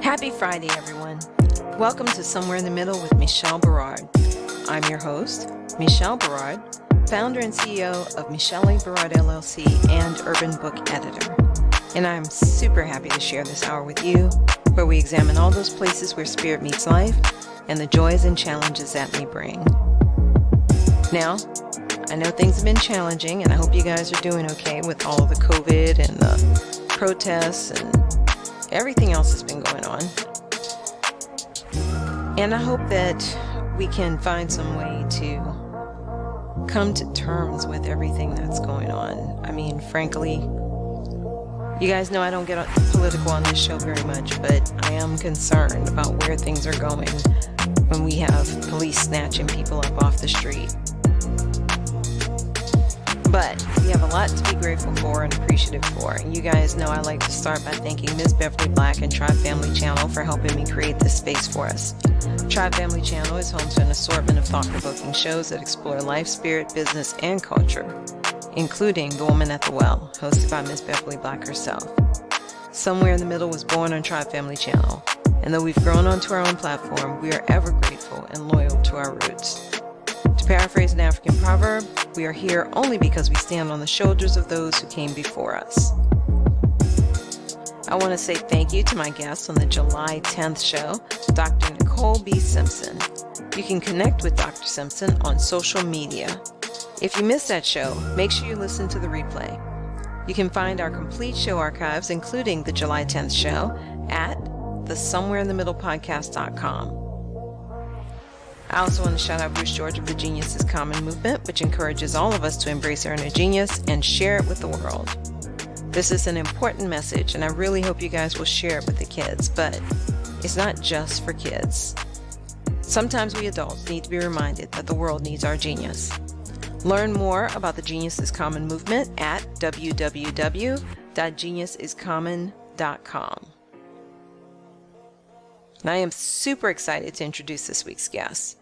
Happy Friday, everyone. Welcome to Somewhere in the Middle with Michele Barard. I'm your host, Michele Barard, founder and CEO of Michele Barard LLC and Urban Book Editor. And I'm super happy to share this hour with you, where we examine all those places where spirit meets life and the joys and challenges that may bring. Now, I know things have been challenging, and I hope you guys are doing okay with all of the COVID and the protests and everything else that's been going on. And I hope that we can find some way to come to terms with everything that's going on. I mean, frankly, you guys know I don't get political on this show very much, but I am concerned about where things are going when we have police snatching people up off the street. But we have a lot to be grateful for and appreciative for. And you guys know I like to start by thanking Ms. Beverly Black and Tribe Family Channel for helping me create this space for us. Tribe Family Channel is home to an assortment of thought-provoking shows that explore life, spirit, business, and culture, including The Woman at the Well, hosted by Ms. Beverly Black herself. Somewhere in the Middle was born on Tribe Family Channel, and though we've grown onto our own platform, we are ever grateful and loyal to our roots. To paraphrase an African proverb, we are here only because we stand on the shoulders of those who came before us. I want to say thank you to my guest on the July 10th show, Dr. Nicole B. Simpson. You can connect with Dr. Simpson on social media. If you missed that show, make sure you listen to the replay. You can find our complete show archives, including the July 10th show, at the somewhereinthemiddlepodcast.com. I also want to shout out Bruce George of the Genius is Common movement, which encourages all of us to embrace our inner genius and share it with the world. This is an important message, and I really hope you guys will share it with the kids, but it's not just for kids. Sometimes we adults need to be reminded that the world needs our genius. Learn more about the Genius is Common movement at www.geniusiscommon.com. And I am super excited to introduce this week's guest.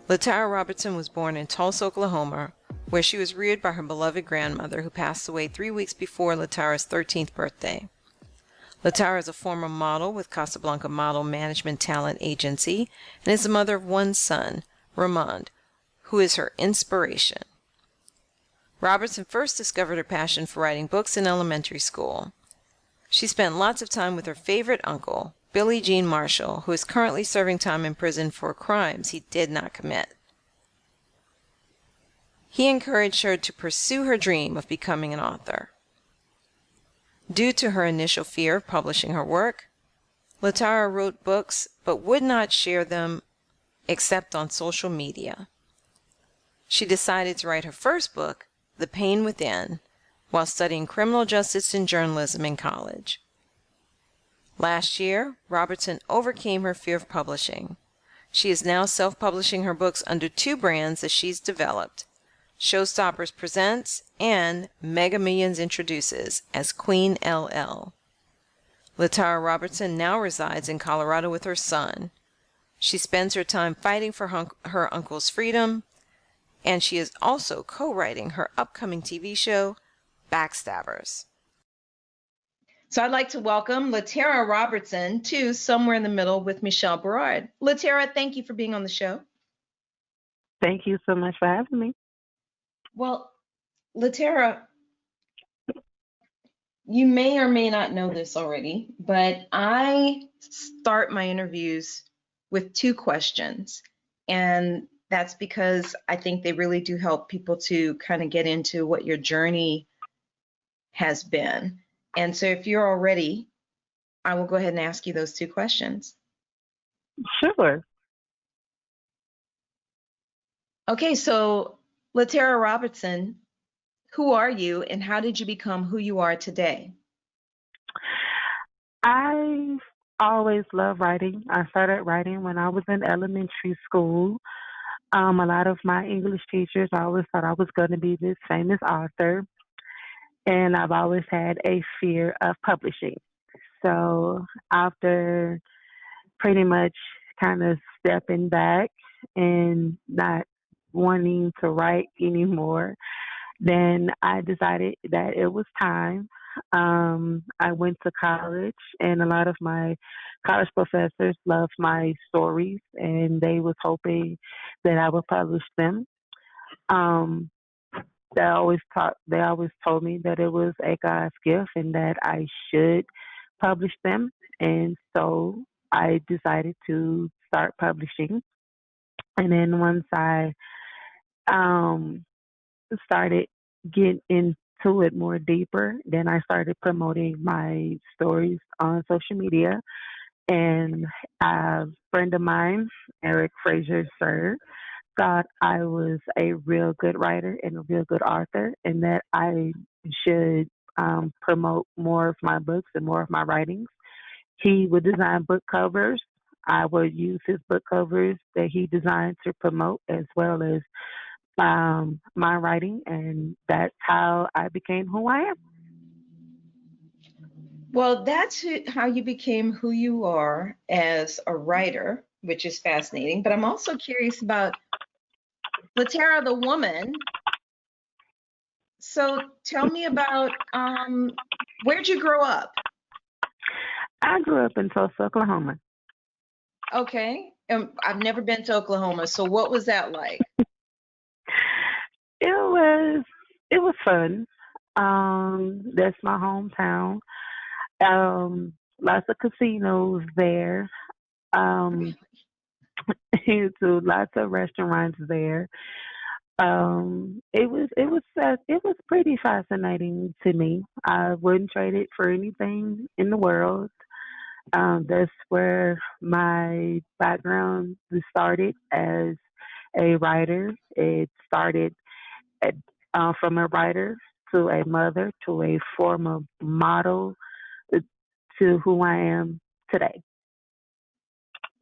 LaTara Robertson was born in Tulsa, Oklahoma, where she was reared by her beloved grandmother, who passed away 3 weeks before LaTara's 13th birthday. LaTara is a former model with Casablanca Model Management Talent Agency and is the mother of one son, Ramond, who is her inspiration. Robertson first discovered her passion for writing books in elementary school. She spent lots of time with her favorite uncle, Billie Jean Marshall, who is currently serving time in prison for crimes he did not commit. He encouraged her to pursue her dream of becoming an author. Due to her initial fear of publishing her work, LaTara wrote books but would not share them except on social media. She decided to write her first book, The Pain Within, while studying criminal justice and journalism in college. Last year, Robertson overcame her fear of publishing. She is now self-publishing her books under 2 brands that she's developed: Showstoppers Presents and Mega Millions Introduces as Queen LL. LaTara Robertson now resides in Colorado with her son. She spends her time fighting for her uncle's freedom, and she is also co-writing her upcoming TV show, Backstabbers. So I'd like to welcome LaTara Robertson to Somewhere in the Middle with Michele Barard. LaTara, thank you for being on the show. Thank you so much for having me. Well, LaTara, you may or may not know this already, but I start my interviews with 2 questions. And that's because I think they really do help people to kind of get into what your journey has been. And so if you're all ready, I will go ahead and ask you those 2 questions. Sure. Okay, so LaTara Robertson, who are you and how did you become who you are today? I always loved writing. I started writing when I was in elementary school. A lot of my English teachers always thought I was going to be this famous author, and I've always had a fear of publishing. So after pretty much kind of stepping back and not wanting to write anymore, then I decided that it was time I went to college, and a lot of my college professors loved my stories, and they was hoping that I would publish them. Um, they always told me that it was a God's gift and that I should publish them. And so I decided to start publishing. And then once I um started getting into it more deeper, then I started promoting my stories on social media. And a friend of mine, Eric Fraser, sir, thought I was a real good writer and a real good author, and that I should promote more of my books and more of my writings. He would design book covers. I would use his book covers that he designed to promote, as well as my writing, and that's how I became who I am. Well, that's how you became who you are as a writer, which is fascinating. But I'm also curious about LaTara the woman. So tell me about where'd you grow up? I grew up in Tulsa, Oklahoma. Okay. I've never been to Oklahoma, so what was that like? It was fun. That's my hometown. Lots of casinos there. Um, to lots of restaurants there. It was pretty fascinating to me. I wouldn't trade it for anything in the world. That's where my background started as a writer. It started at, from a writer to a mother to a former model to who I am today.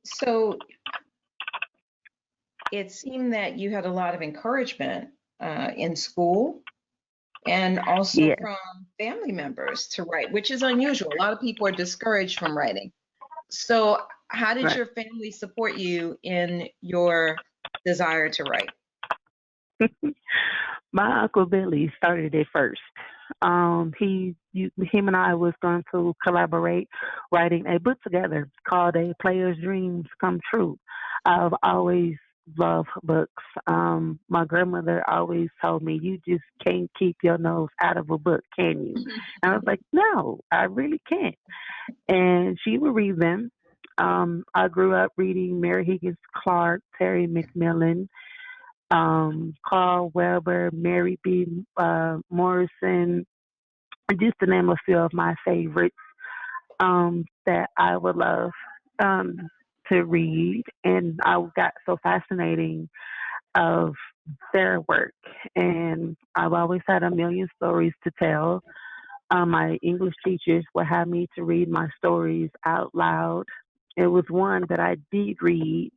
So it seemed that you had a lot of encouragement in school and also Yes, from family members to write, which is unusual. A lot of people are discouraged from writing. So, how did right. your family support you in your desire to write? My uncle Billy started it first. Him and I was going to collaborate writing a book together called "A Player's Dreams Come True." I've always loved books. My grandmother always told me, "You just can't keep your nose out of a book, can you?" And I was like, "No, I really can't." And she would read them. I grew up reading Mary Higgins Clark, Terry McMillan, Carl Weber, Mary B. Morrison, just to name a few of my favorites that I would love um, to read. And I got so fascinating of their work. And I've always had a million stories to tell. My English teachers would have me to read my stories out loud. It was one that I did read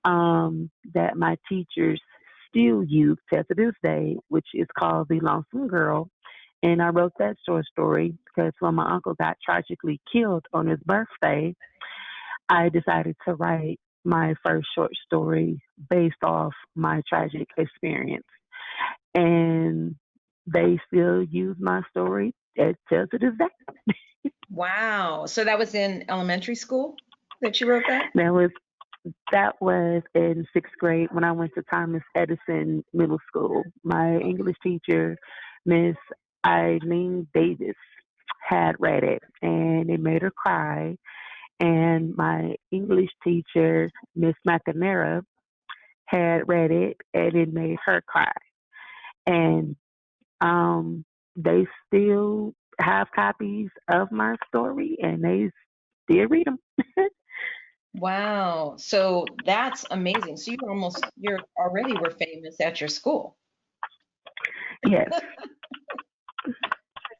that my teachers still use to this day, which is called The Lonesome Girl. And I wrote that short story because when my uncle got tragically killed on his birthday, I decided to write my first short story based off my tragic experience. And they still use my story till to this day. Wow. So that was in elementary school that you wrote that? That was That was in sixth grade when I went to Thomas Edison Middle School. My English teacher, Miss Eileen Davis, had read it and it made her cry. And my English teacher, Miss McNamara, had read it and it made her cry. And they still have copies of my story and they still read them. Wow. So that's amazing. So you're already were famous at your school. Yes.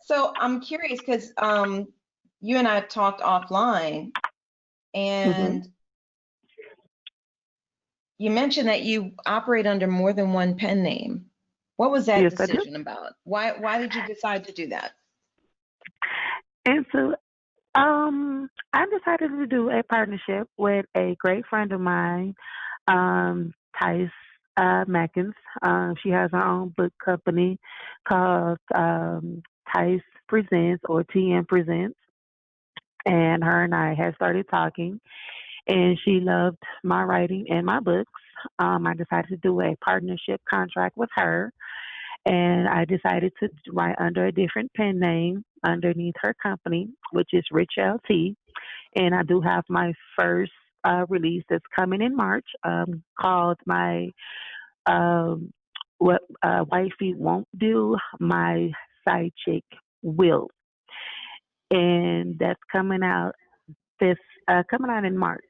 So I'm curious because you and I have talked offline, Hmm. and you mentioned that you operate under more than one pen name. What was that Yes, I do. decision about? Why did you decide to do that? And so I decided to do a partnership with a great friend of mine, Tice Mackins. She has her own book company called Tice Presents or TM Presents, and her and I had started talking, and she loved my writing and my books. I decided to do a partnership contract with her, and I decided to write under a different pen name underneath her company, which is Rich LT. And I do have my first release that's coming in March, called my um, "What Wifey Won't Do, My Side Chick Will," and that's this coming out in March.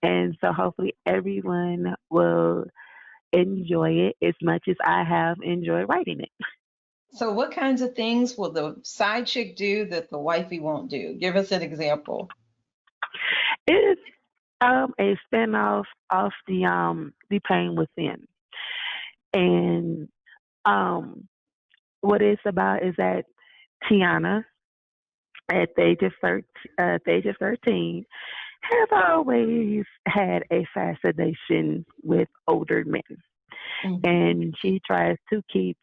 And so hopefully everyone will enjoy it as much as I have enjoyed writing it. So what kinds of things will the side chick do that the wifey won't do? Give us an example. It's a spinoff of the Pain Within, and um, what it's about is that Tiana, at the age of 13, has always had a fascination with older men, Mhm. and she tries to keep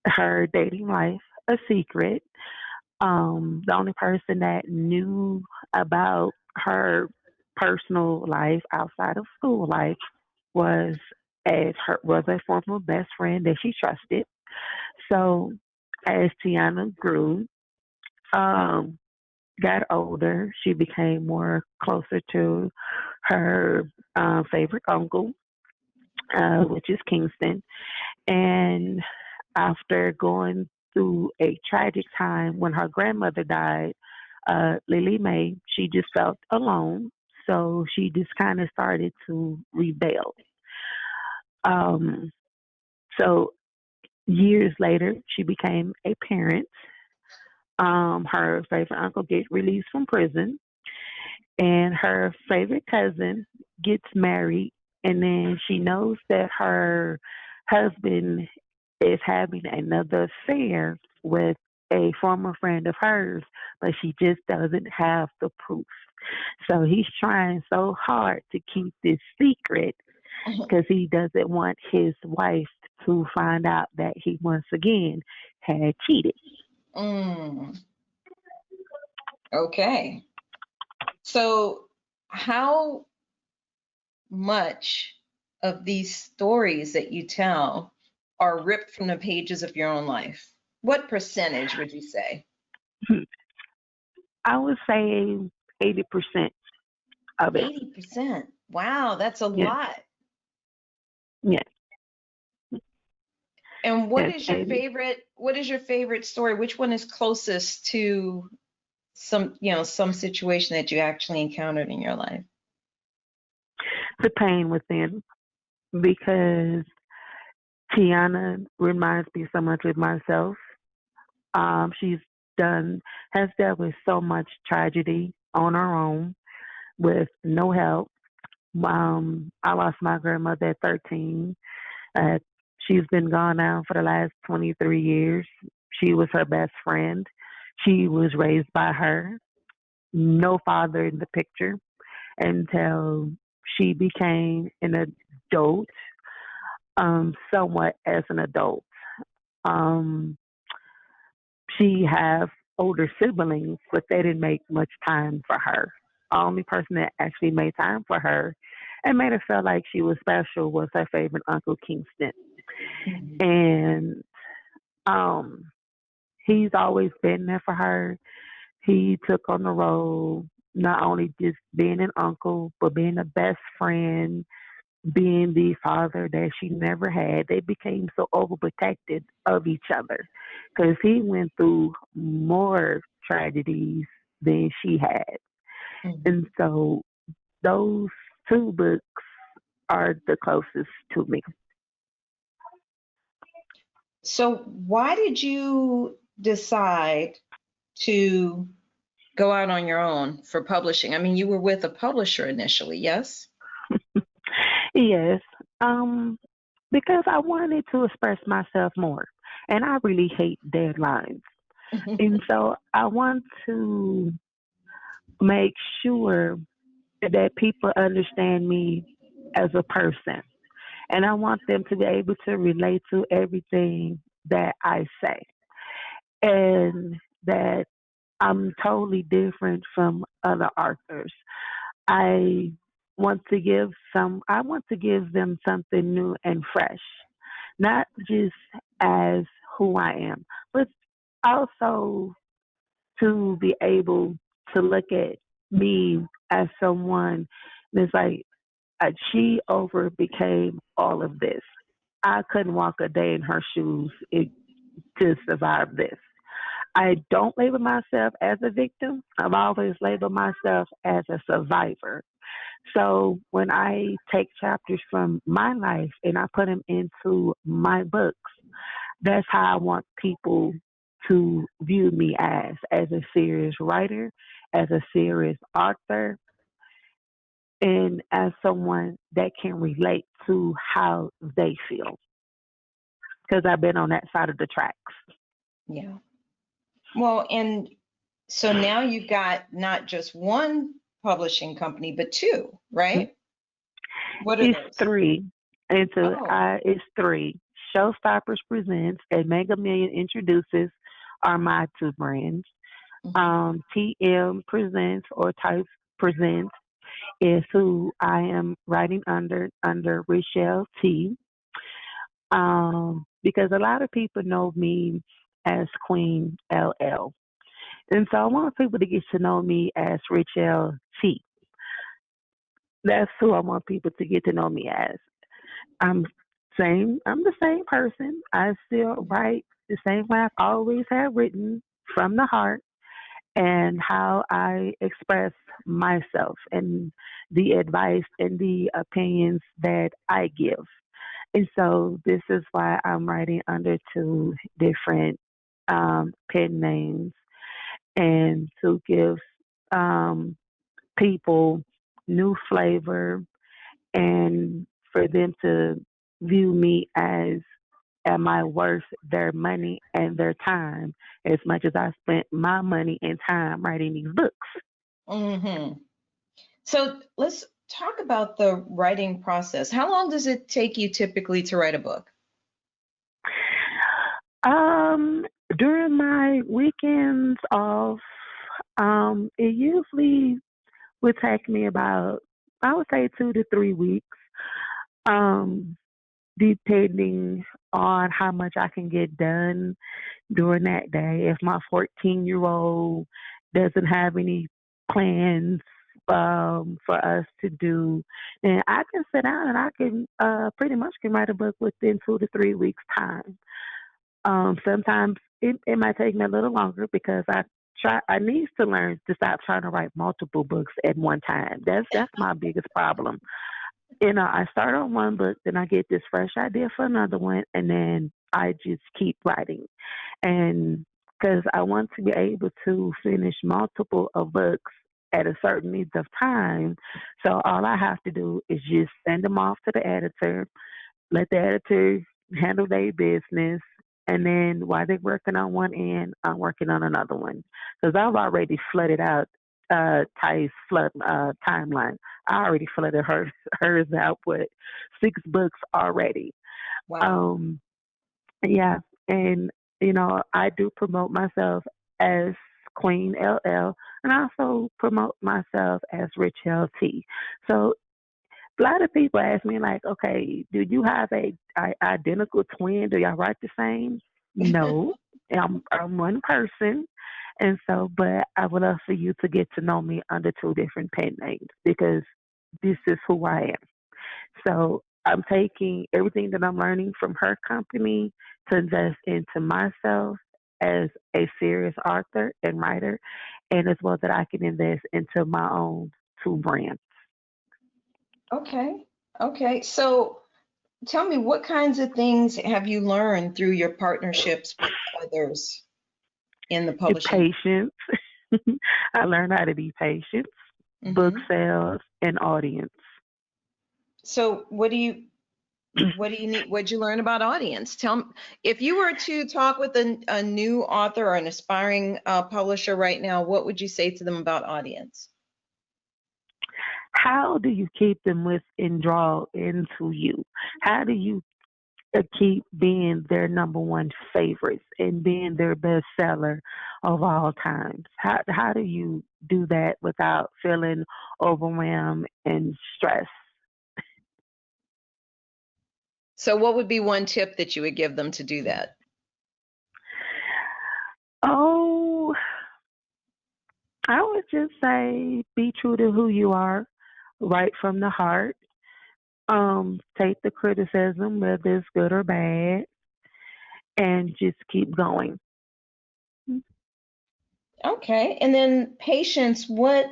her dating life a secret. The only person that knew about her personal life outside of school life was was a former best friend that she trusted. So as Tiana grew, um, got older, she became more closer to her favorite uncle, which is Kingston. And after going through a tragic time when her grandmother died, Lily Mae, she just felt alone. So she just kind of started to rebel. Um, so years later, she became a parent. Her favorite uncle gets released from prison, and her favorite cousin gets married. And then she knows that her husband is having another affair with a former friend of hers, but she just doesn't have the proof. So he's trying so hard to keep this secret because he doesn't want his wife to find out that he once again had cheated. Mm, okay. So how much of these stories that you tell are ripped from the pages of your own life? What percentage would you say? I would say 80% of it. 80%. Wow, that's a Yes, lot. yes, And yes, 80. what is your favorite story? Which one is closest to some situation that you actually encountered in your life? The pain within, because Tiana reminds me so much of myself. She's done, has dealt with so much tragedy on her own with no help. I lost my grandmother at 13. Uh, she's been gone now for the last 23 years. She was her best friend. She was raised by her. No father in the picture until she became an adult, somewhat as an adult. Um, she have older siblings, but they didn't make much time for her. The only person that actually made time for her and made her feel like she was special was her favorite Uncle Kingston. Mhm. And um, he's always been there for her. He took on the role not only just being an uncle, but being a best friend, being the father that she never had. They became so overprotected of each other because he went through more tragedies than she had. And Mhm. so those two books are the closest to me. So why did you decide to go out on your own for publishing? I mean, you were with a publisher initially, yes? Yes, um, because I wanted to express myself more. And I really hate deadlines. And so I want to make sure that people understand me as a person. And I want them to be able to relate to everything that I say. and that I'm totally different from other authors. I I want to give them something new and fresh, not just as who I am, but also to be able to look at me as someone that's like, she over became all of this. I couldn't walk a day in her shoes to survive this. I don't label myself as a victim. I've always labeled myself as a survivor. So when I take chapters from my life and I put them into my books, that's how I want people to view me as a serious writer, as a serious author, and as someone that can relate to how they feel. Because I've been on that side of the tracks. Yeah. Well, and so now you've got not just one publishing company, but two, right? What are It's those? three. Oh. It's three. Showstoppers presents and Mega Million introduces are my two brands. Mhm. TM presents or Types presents is who I am writing under Richelle T. Because a lot of people know me as Queen LL. And so I want people to get to know me as Richelle T. That's who I want people to get to know me as. I'm I'm the same person. I still write the same way I've always have written from the heart and how I express myself and the advice and the opinions that I give. And so this is why I'm writing under two different pen names and to give um, people new flavor and for them to view me as am I worth their money and their time as much as I spent my money and time writing these books. Hmm. So let's talk about the writing process. How long does it take you typically to write a book? Um, During my weekends off, it usually would take me about, I would say, 2 to 3 weeks, um, depending on how much I can get done during that day. If my 14-year-old doesn't have any plans for us to do, then I can sit down and I can pretty much can write a book within 2 to 3 weeks time. Sometimes it might take me a little longer because I need to learn to stop trying to write multiple books at one time. That's my biggest problem. I start on one book, then I get this fresh idea for another one, and then I just keep writing. And because I want to be able to finish multiple of books at a certain length of time, so all I have to do is just send them off to the editor, let the editor handle their business, and then while they're working on one end, I'm working on another one. Because I've already flooded out Ty's timeline. I already flooded hers out with 6 books already. Wow. Um, yeah, and I do promote myself as Queen LL, and I also promote myself as Richelle T. So a lot of people ask me like, okay, do you have a identical twin? Do y'all write the same? No, I'm one person, and so, but I would love for you to get to know me under two different pen names because this is who I am. So I'm taking everything that I'm learning from her company to invest into myself as a serious author and writer, and as well that I can invest into my own two brands. Okay. Okay. So tell me, what kinds of things have you learned through your partnerships with others in the publishing? Patience. I learned how to be patient, book Hmm. sales, and audience. So what do you need? What'd you learn about audience? Tell me, if you were to talk with a new author or an aspiring publisher right now, what would you say to them about audience? How do you keep them with and draw into you? How do you keep being their number one favorites and being their best seller of all times? How do you do that without feeling overwhelmed and stressed? So what would be one tip that you would give them to do that? Oh, I would just say be true to who you are, right from the heart. Take the criticism, whether it's good or bad, and just keep going. Okay. And then patience, what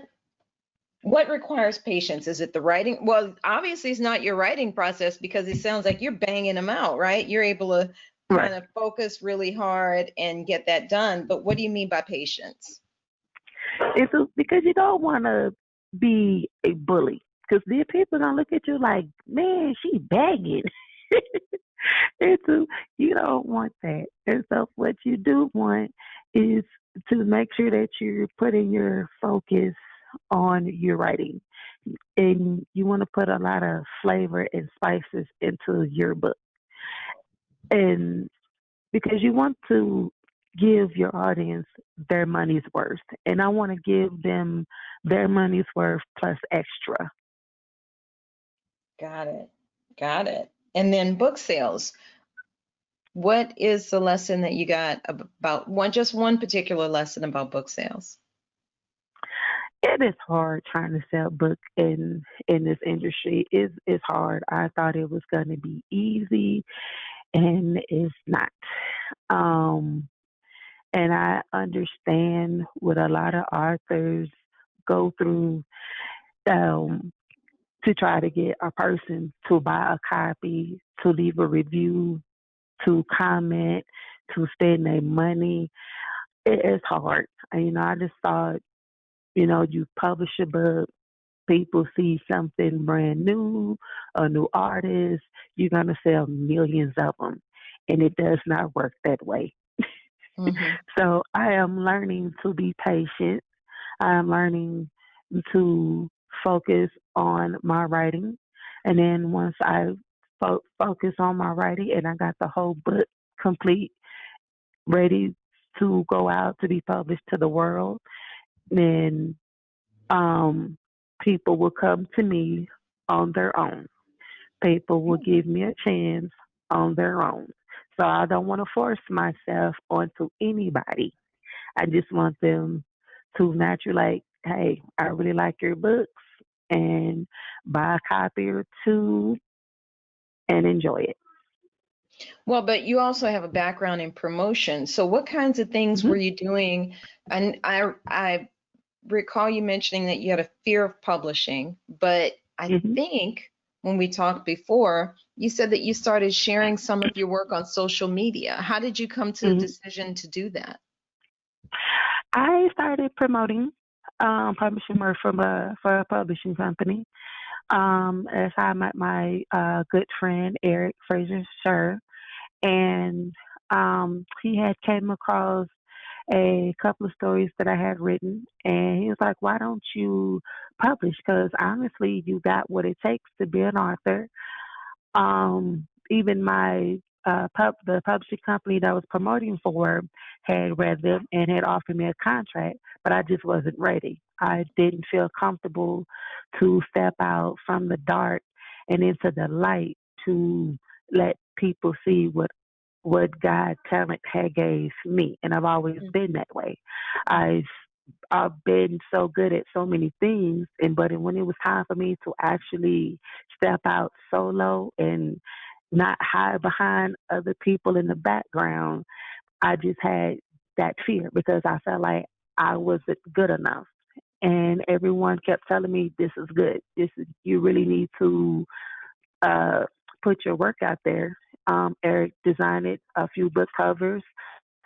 requires patience? Is it the writing? Well, obviously it's not your writing process because it sounds like you're banging them out, right? You're able to Right. kind of focus really hard and get that done. But what do you mean by patience? Because you don't want to be a bully. Because then people gonna look at you like, man, she begging. You don't want that. And so what you do want is to make sure that you're putting your focus on your writing. And you want to put a lot of flavor and spices into your book. And because you want to give your audience their money's worth. And I want to give them their money's worth plus extra. Got it. Got it. And then book sales. What is the lesson that you got about just one particular lesson about book sales? It is hard trying to sell books in this industry. It's hard. I thought it was going to be easy, and it's not. Um, and I understand what a lot of authors go through um, to try to get a person to buy a copy, to leave a review, to comment, to spend their money. It's hard. I just thought, you publish a book, people see something brand new, a new artist, you're going to sell millions of them. And it does not work that way. Mm-hmm. So I am learning to be patient. I am learning to focus on my writing. And then once I focus on my writing and I got the whole book complete, ready to go out to be published to the world, then um, people will come to me on their own. People will give me a chance on their own. So I don't want to force myself onto anybody. I just want them to naturally, like, hey, I really like your books, and buy a copy or two and enjoy it. Well, but you also have a background in promotion. So what kinds of things Hmm. were you doing? And I recall you mentioning that you had a fear of publishing, but I Hmm. think when we talked before, you said that you started sharing some of your work on social media. How did you come to the Hmm. decision to do that? I started promoting publishing work for a publishing company. As I met my good friend Eric Fraser Sher, and he had came across a couple of stories that I had written, and he was like, "Why don't you publish? Because honestly, you got what it takes to be an author." Even my the publishing company that I was promoting for had read them and had offered me a contract, but I just wasn't ready. I didn't feel comfortable to step out from the dark and into the light to let people see what God talent had gave me, and I've always been that way. I've I've been so good at so many things, but when it was time for me to actually step out solo and not hide behind other people in the background, I just had that fear because I felt like I wasn't good enough. And everyone kept telling me, "This is good. You really need to uh, put your work out there." Eric designed a few book covers.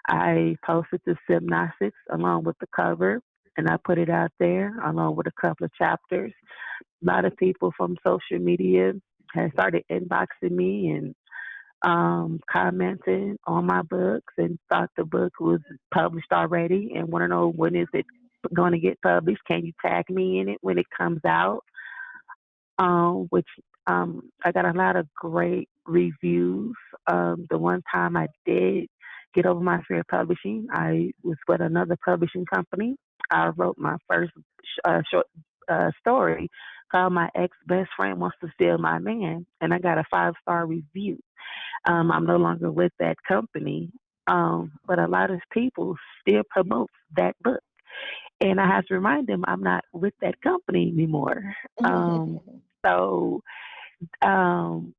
I posted the synopsis along with the cover, and I put it out there along with a couple of chapters. A lot of people from social media had started inboxing me and commenting on my books and thought the book was published already and want to know when is it going to get published. Can you tag me in it when it comes out? Which I got a lot of great reviews. The one time I did get over my fear of publishing, I was with another publishing company. I wrote my first short story called "My Ex Best Friend Wants to Steal My Man," and I got a 5-star review. I'm no longer with that company, but a lot of people still promote that book. And I have to remind them I'm not with that company anymore. So um,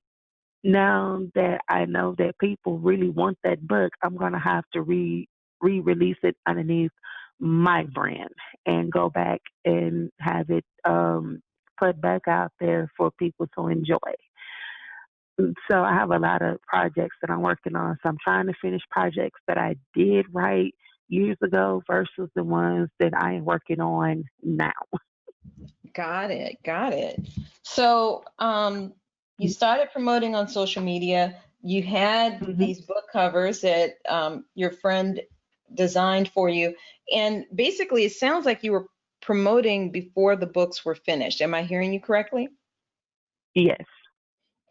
now that I know that people really want that book, I'm gonna have to re-release it underneath my brand and go back and have it put back out there for people to enjoy. So I have a lot of projects that I'm working on. So I'm trying to finish projects that I did write years ago versus the ones that I am working on now. Got it. Got it. So, you started promoting on social media. You had Hmm. these book covers that your friend designed for you. And basically, it sounds like you were promoting before the books were finished. Am I hearing you correctly? Yes.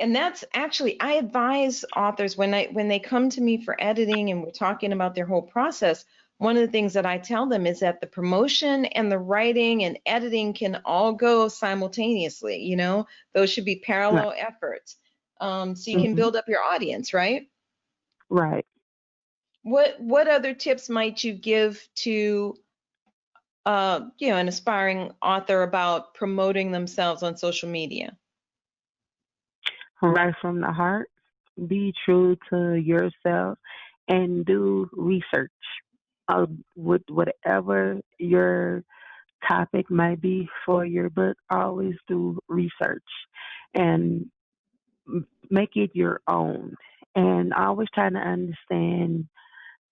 And that's actually, I advise authors when they come to me for editing and we're talking about their whole process. One of the things that I tell them is that the promotion and the writing and editing can all go simultaneously. Those should be Right. parallel efforts, so you can Hmm. build up your audience, right? Right. What other tips might you give to an aspiring author about promoting themselves on social media? Right from the heart. Be true to yourself and do research. With whatever your topic might be for your book, always do research and make it your own. And always try to understand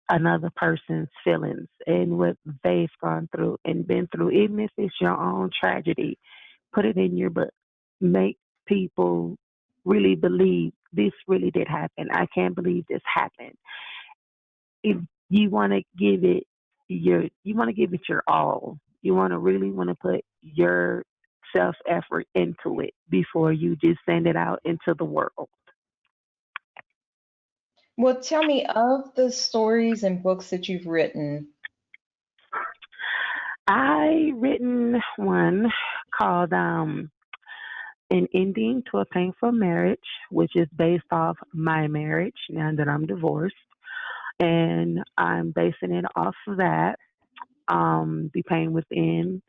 another person's feelings and what they've gone through and been through, even if it's your own tragedy. Put it in your book. Make people really believe this really did happen. I can't believe this happened. If you want to give it your all. You want to really want to put your self effort into it before you just send it out into the world. Well, tell me, of the stories and books that you've written. I written one called An Ending to a Painful Marriage, which is based off my marriage now that I'm divorced. And I'm basing it off of that. The Pain Within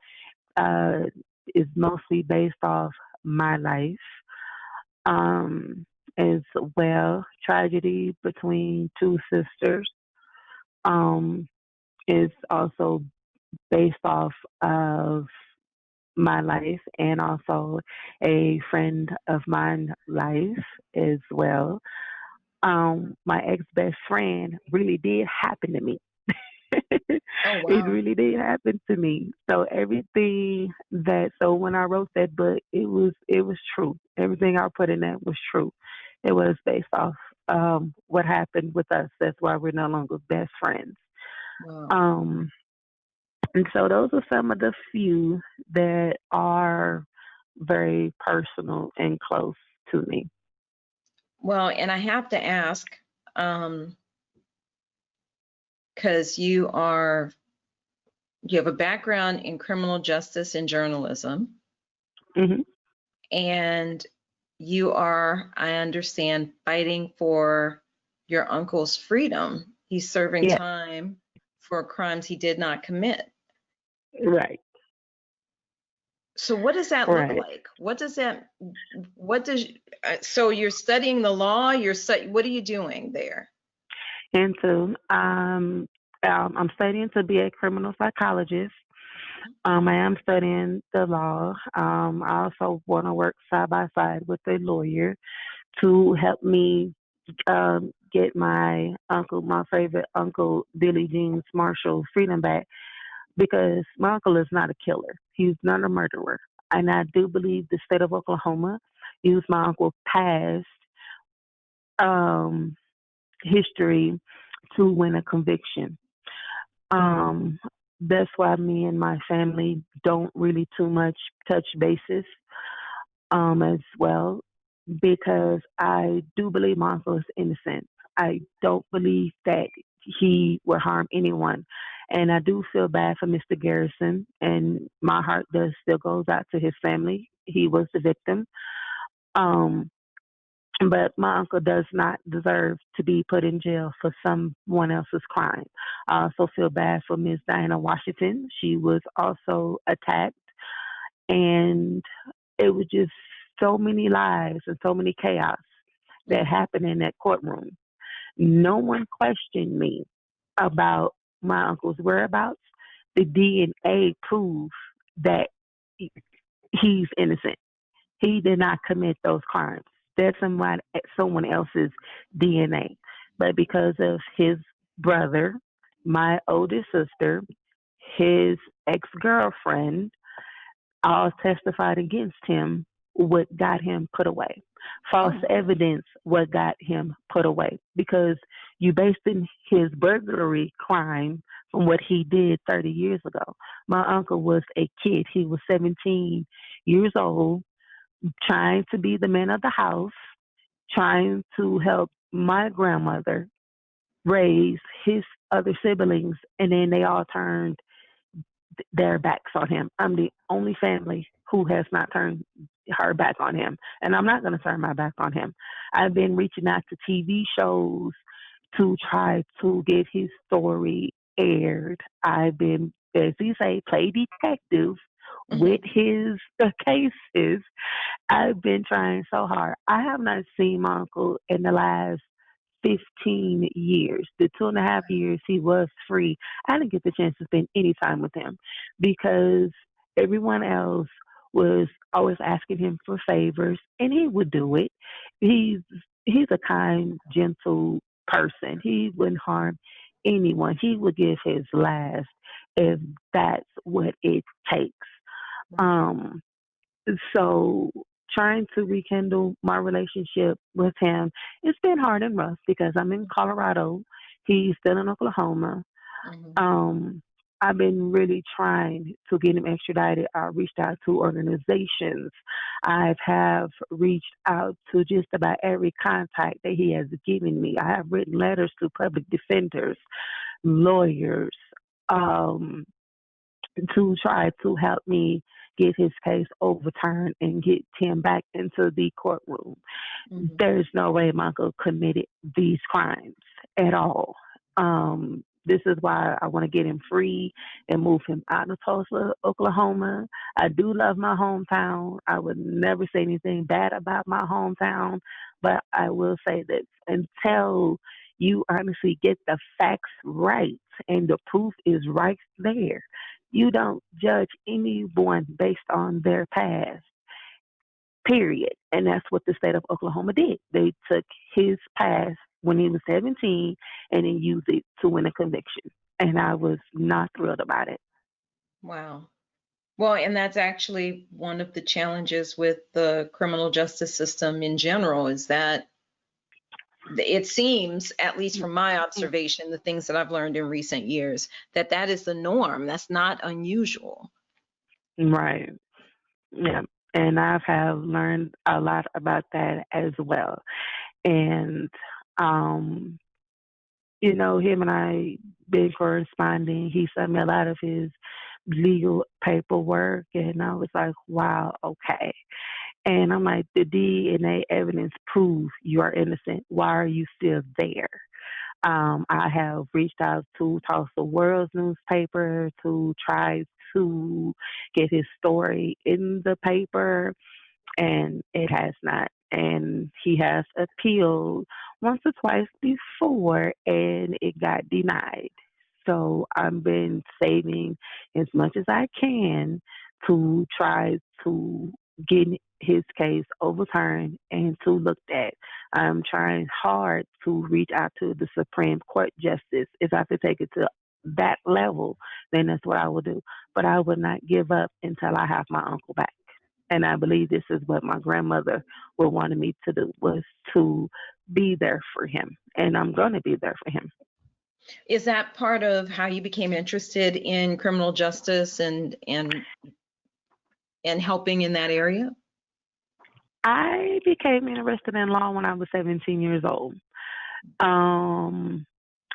uh, is mostly based off my life. Um, as well, Tragedy Between Two Sisters um, is also based off of my life and also a friend of mine life as well. My ex best friend really did happen to me. Oh, It wow. really did happen to me. So everything that so when I wrote that book, it was true. Everything I put in that was true. It was based off what happened with us. That's why we're no longer best friends. Wow. Um and so those are some of the few that are very personal and close to me. Well, and I have to ask, um, because you have a background in criminal justice and journalism, Hmm. and you are, I understand, fighting for your uncle's freedom. He's serving Yeah, time for crimes he did not commit. right, So what does that look right. like? What does, so you're studying the law, what are you doing there? And so I'm studying to be a criminal psychologist. I am studying the law. I also want to work side by side with a lawyer to help me get my favorite uncle, Billy Jean Marshall, freedom back because my uncle is not a killer. He's not a murderer. And I do believe the state of Oklahoma used my uncle's past um, history to win a conviction. Um, that's why me and my family don't really too much touch bases as well. because I do believe my uncle is innocent. I don't believe that he would harm anyone. And I do feel bad for Mr. Garrison, and my heart does still goes out to his family. He was the victim. Um, but my uncle does not deserve to be put in jail for someone else's crime. I also feel bad for Ms. Diana Washington. She was also attacked, and it was just so many lies and so many chaos that Mhm. happened in that courtroom. No one questioned me about my uncle's whereabouts. The DNA proved that he's innocent. He did not commit those crimes. That's someone else's DNA. But because of his brother, my oldest sister, his ex girlfriend, all testified against him, what got him put away. Oh, False my. evidence, what got him put away. Because you based in his burglary crime from what he did 30 years ago. My uncle was a kid. He was 17 years old, trying to be the man of the house, trying to help my grandmother raise his other siblings, and then they all turned their backs on him. I'm the only family who has not turned her back on him, and I'm not going to turn my back on him. I've been reaching out to TV shows to try to get his story aired. I've been, as you say, play detective with Mhm. his cases. I've been trying so hard. I have not seen my uncle in the last 15 years. The 2.5 years he was free, I didn't get the chance to spend any time with him because everyone else was always asking him for favors, and he would do it. He's he's a kind, gentle person. He wouldn't harm anyone. He would give his last if that's what it takes. Wow. Um, so trying to rekindle my relationship with him, it's been hard and rough because I'm in Colorado. He's still in Oklahoma. Mhm. Um, I've been really trying to get him extradited. I reached out to organizations. I have reached out to just about every contact that he has given me. I have written letters to public defenders, lawyers, um, to try to help me get his case overturned and get him back into the courtroom. Mhm. There's no way Michael committed these crimes at all. This is why I want to get him free and move him out of Tulsa, Oklahoma. I do love my hometown. I would never say anything bad about my hometown, but I will say that until you honestly get the facts right and the proof is right there, you don't judge anyone based on their past, period. And that's what the state of Oklahoma did. They took his past when he was 17 and then used it to win a conviction. And I was not thrilled about it. Wow. Well, and that's actually one of the challenges with the criminal justice system in general is that it seems, at least from my observation, the things that I've learned in recent years, that that is the norm. That's not unusual. Right. Yeah. And I have learned a lot about that as well. And um, him and I been corresponding. He sent me a lot of his legal paperwork, and I was like, wow, okay. And I'm like, the DNA evidence proves you are innocent. Why are you still there? I have reached out to Tulsa World's newspaper to try to get his story in the paper, and it has not. And he has appealed once or twice before, and it got denied. So I've been saving as much as I can to try to get his case overturned and to looked at. I'm trying hard to reach out to the Supreme Court justice. If I could take it to that level, then that's what I will do. But I would not give up until I have my uncle back. And I believe this is what my grandmother would wanted me to do, was to be there for him. And I'm going to be there for him. Is that part of how you became interested in criminal justice and helping in that area? I became interested in law when I was 17 years old. Um,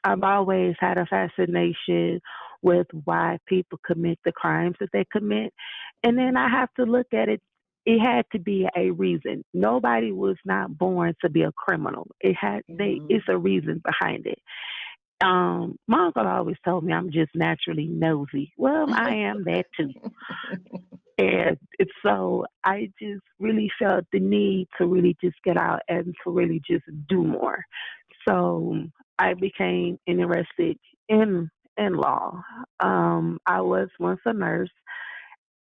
I've always had a fascination with why people commit the crimes that they commit. And then I have to look at it. It had to be a reason. Nobody was not born to be a criminal. It's Mhm. a reason behind it. My uncle always told me I'm just naturally nosy. Well, I am that too. And so I just really felt the need to really just get out and to really just do more. So I became interested in law. I was once a nurse,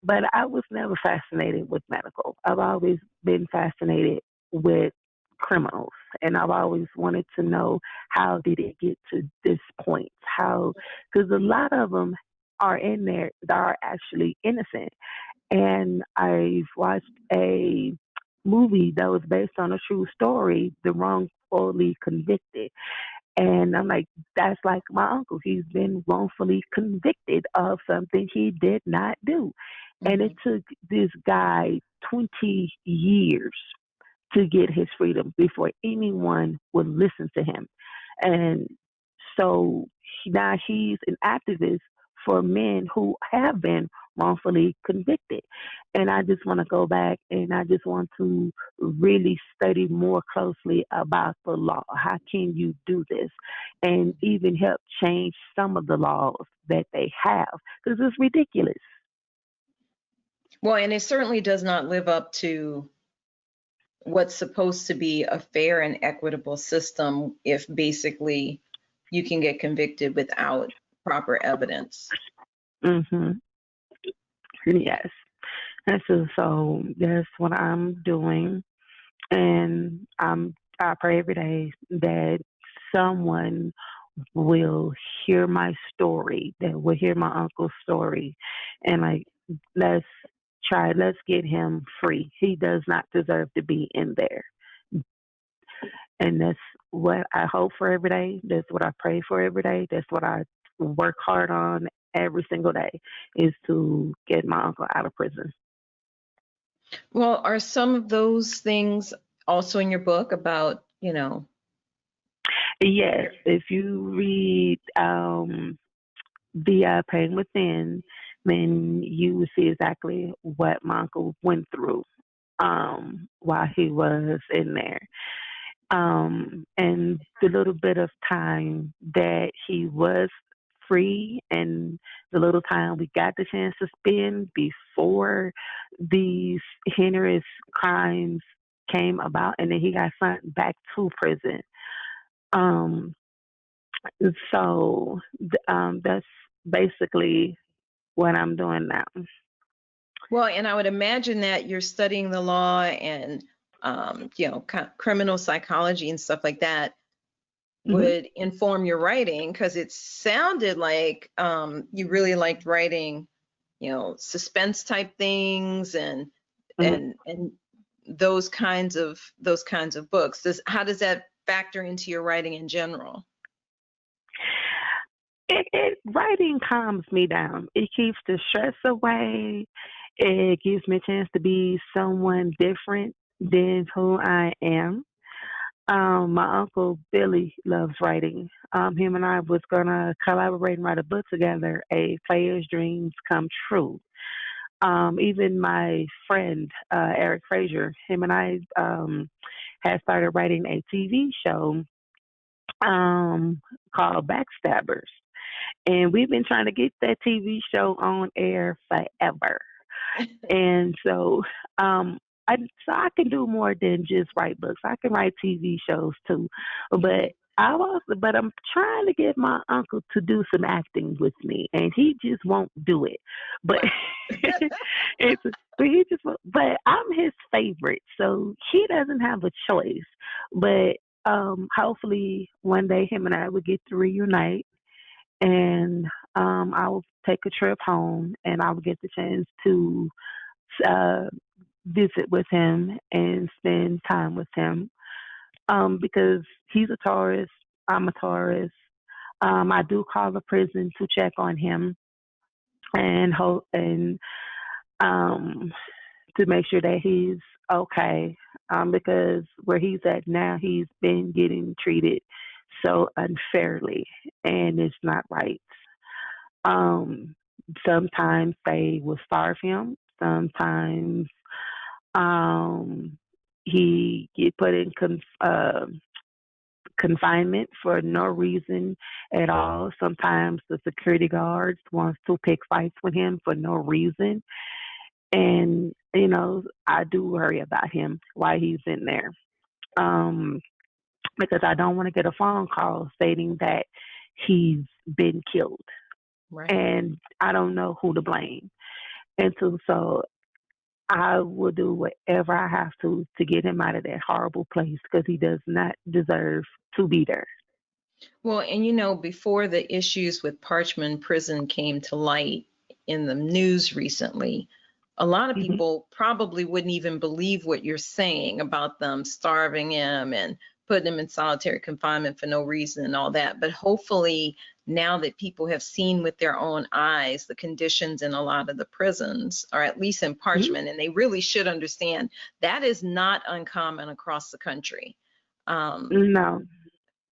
but I was never fascinated with medical. I've always been fascinated with criminals, and I've always wanted to know how did it get to this point? How, because a lot of them are in there that are actually innocent. And I've watched a movie that was based on a true story, The Wrongfully Convicted. And I'm like, that's like my uncle. He's been wrongfully convicted of something he did not do. And it Mhm. took this guy 20 years to get his freedom before anyone would listen to him. And so now he's an activist for men who have been wrongfully convicted. And I just want to go back and I just want to really study more closely about the law. How can you do this? And even help change some of the laws that they have because it's ridiculous. Well, and it certainly does not live up to what's supposed to be a fair and equitable system if basically you can get convicted without proper evidence. Hmm. Yes. And so that's what I'm doing. And I pray every day that someone will hear my story, that will hear my uncle's story, and like let's let's get him free. He does not deserve to be in there, and that's what I hope for every day. That's what I pray for every day. That's what I work hard on every single day is to get my uncle out of prison. Well, are some of those things also in your book about, Yes, if you read the pain within, then you will see exactly what my uncle went through while he was in there. And the little bit of time that he was free and the little time we got the chance to spend before these heinous crimes came about and then he got sent back to prison. Um, that's basically what I'm doing now. well, and I would imagine that you're studying the law and, criminal psychology and stuff like that Hmm. would inform your writing because it sounded like you really liked writing, suspense type things and those kinds of books. How does that factor into your writing in general? Writing calms me down. It keeps the stress away. It gives me a chance to be someone different than who I am. My uncle Billy loves writing. Him and I was gonna collaborate and write a book together, A Player's Dreams Come True. Even my friend Eric Frazier, him and I had started writing a TV show called Backstabbers. And we've been trying to get that TV show on air forever. And um, I can do more than just write books. I can write TV shows too. But I'm trying to get my uncle to do some acting with me, and he just won't do it. But Wow. it's he just but I'm his favorite, so he doesn't have a choice. But hopefully one day him and I will get to reunite and I will take a trip home and I will get the chance to uh, visit with him and spend time with him because he's a Taurus, I'm a Taurus. I do call the prison to check on him and hope and um, to make sure that he's okay. because where he's at now, he's been getting treated so unfairly, and it's not right. Um, Sometimes they will starve him. Sometimes um, he get put in confinement for no reason at all. Sometimes the security guards wants to pick fights with him for no reason. And, I do worry about him while he's in there. Um, because I don't want to get a phone call stating that he's been killed. Right. And I don't know who to blame. And so I will do whatever I have to get him out of that horrible place because he does not deserve to be there. Well, and before the issues with Parchman Prison came to light in the news recently, a lot of Hmm. people probably wouldn't even believe what you're saying about them starving him and putting him in solitary confinement for no reason and all that. But hopefully, now that people have seen with their own eyes the conditions in a lot of the prisons, or at least in Parchman, and they really should understand that is not uncommon across the country. Um, No,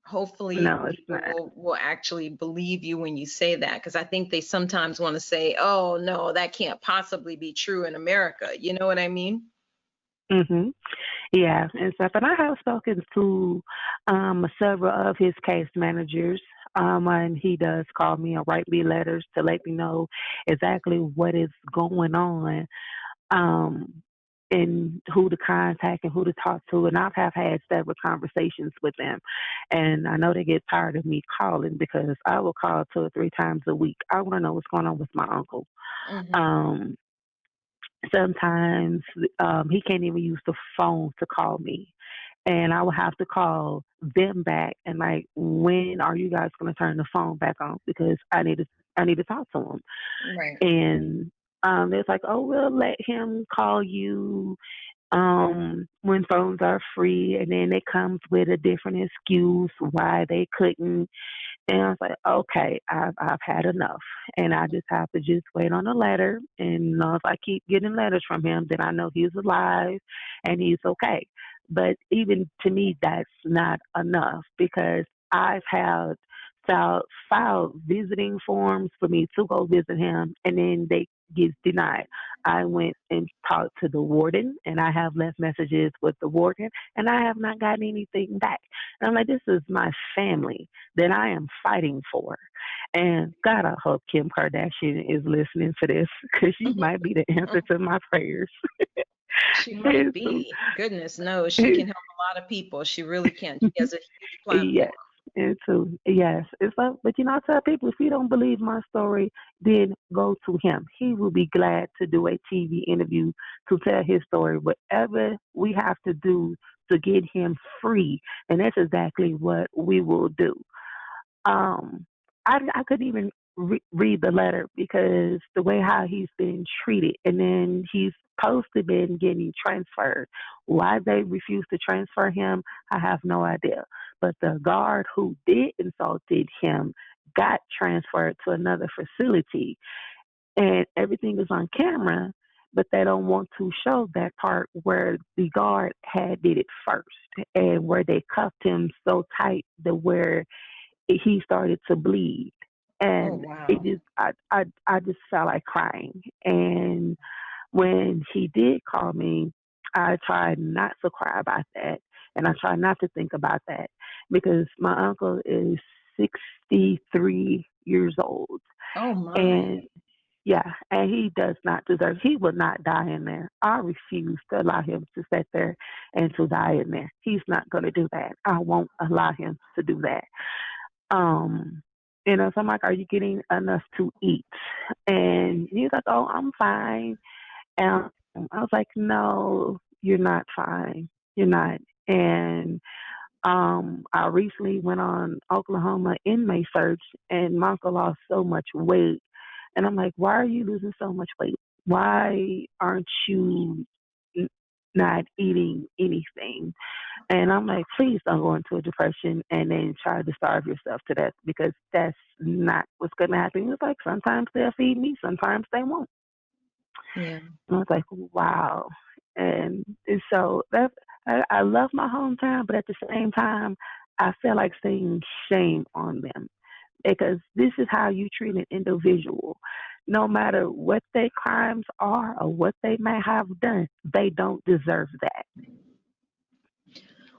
Hopefully no, it's people not. will actually believe you when you say that, because I think they sometimes want to say, oh no, that can't possibly be true in America. You know what I mean? Hmm. Yeah, and stuff. And I have spoken to several of his case managers, and he does call me or write me letters to let me know exactly what is going on, um, and who to contact and who to talk to. And have had several conversations with them. And I know they get tired of me calling because I will call 2 or 3 times a week. I want to know what's going on with my uncle. Hmm. Um, Sometimes he can't even use the phone to call me. And I will have to call them back and like, when are you guys going to turn the phone back on? Because I need to talk to them. Right. And it's like, oh, we'll let him call you when phones are free, and then it comes with a different excuse why they couldn't. And I was like, okay, I've had enough, and I just have to just wait on a letter. And if I keep getting letters from him, then I know he's alive and he's okay. But even to me, that's not enough because I've had filed visiting forms for me to go visit him, and then they get denied. I went and talked to the warden, and I have left messages with the warden, and I have not gotten anything back. And I'm like, this is my family that I am fighting for. And God, I hope Kim Kardashian is listening to this because she might be the answer to my prayers. She might And so, be. Goodness knows she can help a lot of people. She really can. She has a huge platform. yes. And so, yes, it's like, but I tell people if you don't believe my story, then go to him. He will be glad to do a TV interview to tell his story. Whatever we have to do to get him free, and that's exactly what we will do. Um, I couldn't even read the letter because the way how he's been treated, and then he's supposed to been getting transferred. Why they refused to transfer him, I have no idea. But the guard who did insulted him got transferred to another facility, and everything is on camera. But they don't want to show that part where the guard had did it first, and where they cuffed him so tight that where he started to bleed, Oh, and it wow. just I just felt like crying. And when he did call me, I tried not to cry about that, and I tried not to think about that because my uncle is 63 years old, Oh, my. and yeah, and he does not deserve. He will not die in there. I refuse to allow him to sit there and to die in there. He's not going to do that. I won't allow him to do that. Um, so I'm like, are you getting enough to eat? And he's like, oh, I'm fine. And I was like, no, you're not fine. You're not. And I recently went on Oklahoma inmate search, and my uncle lost so much weight. And I'm like, why are you losing so much weight? Why aren't you n- not eating anything? And I'm like, please don't go into a depression and then try to starve yourself to death because that's not what's going to happen. It's like sometimes they'll feed me, sometimes they won't. Yeah. And I was like, wow. And so that. I love my hometown, but at the same time, I feel like saying shame on them because this is how you treat an individual. No matter what their crimes are or what they may have done, they don't deserve that.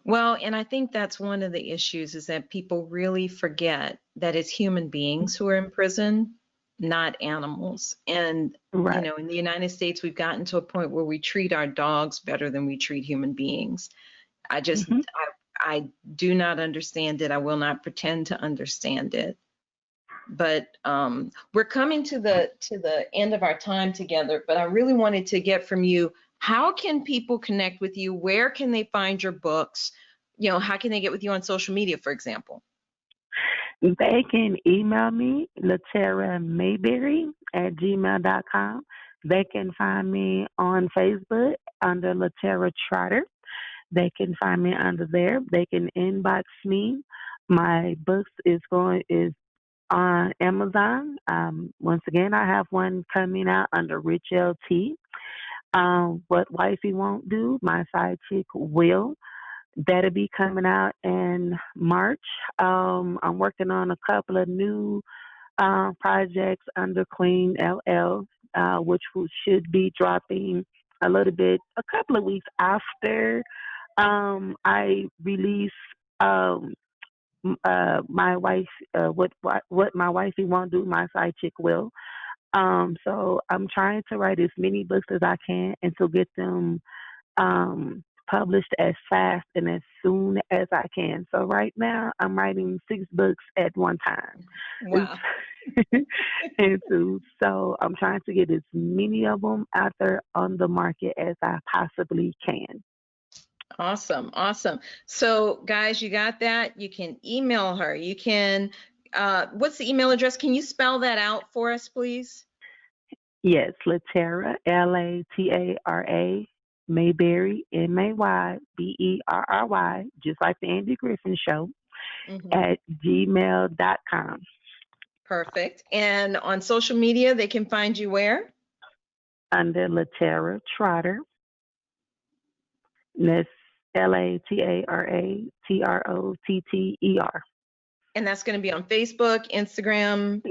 Well, and I think that's one of the issues is that people really forget that it's human beings who are in prison, not animals. And, you Right. know, in the United States, we've gotten to a point where we treat our dogs better than we treat human beings. I just, Hmm. I do not understand it. I will not pretend to understand it. But we're coming to the end of our time together. But I really wanted to get from you, how can people connect with you? Where can they find your books? You know, how can they get with you on social media, for example? They can email me, LaTara Mayberry at gmail.com. They can find me on Facebook under LaTara Trotter. They can find me under there. They can inbox me. My books is on Amazon. Once again, I have one coming out under Rich LT. What Wifey Won't Do, My Side Chick Will. That'll be coming out in March. I'm working on a couple of new projects under Queen LL, which should be dropping a couple of weeks after I release um, my wife, what my wifey won't do, my side chick will. So I'm trying to write as many books as I can and to get them published as fast and as soon as I can. So right now I'm writing 6 books at one time. Wow. So I'm trying to get as many of them out there on the market as I possibly can. Awesome. Awesome. So guys, you got that? You can email her. You can, what's the email address? Can you spell that out for us, please? Yes, LaTara, LaTara, Mayberry, Mayberry, just like the Andy Griffin Show, at gmail.com. Perfect. And on social media, they can find you where? Under LaTara Trotter. That's LaTaraTrotter. And that's going to be on Facebook, Instagram,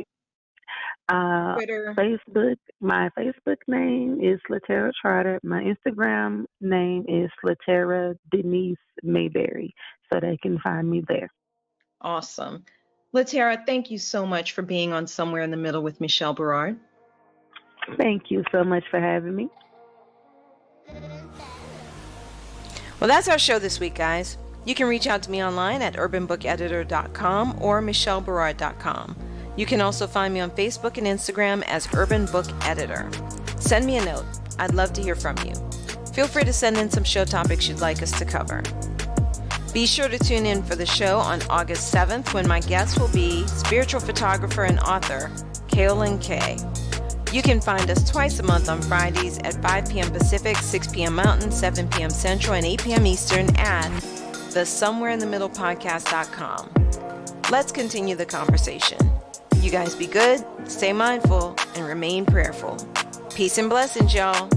Twitter. Facebook, my Facebook name is LaTara Trotter. My Instagram name is LaTara Denise Mayberry. So they can find me there. Awesome. LaTara, thank you so much for being on Somewhere in the Middle with Michele Barard. Thank you so much for having me. Well, that's our show this week, guys. You can reach out to me online at urbanbookeditor.com or michellebarard.com. You can also find me on Facebook and Instagram as Urban Book Editor. Send me a note. I'd love to hear from you. Feel free to send in some show topics you'd like us to cover. Be sure to tune in for the show on August 7th when my guest will be spiritual photographer and author, Kaolin Kay. You can find us twice a month on Fridays at 5 p.m. Pacific, 6 p.m. Mountain, 7 p.m. Central, and 8 p.m. Eastern at the somewhereinthemiddlepodcast.com. Let's continue the conversation. You guys be good, stay mindful, and remain prayerful. Peace and blessings, y'all.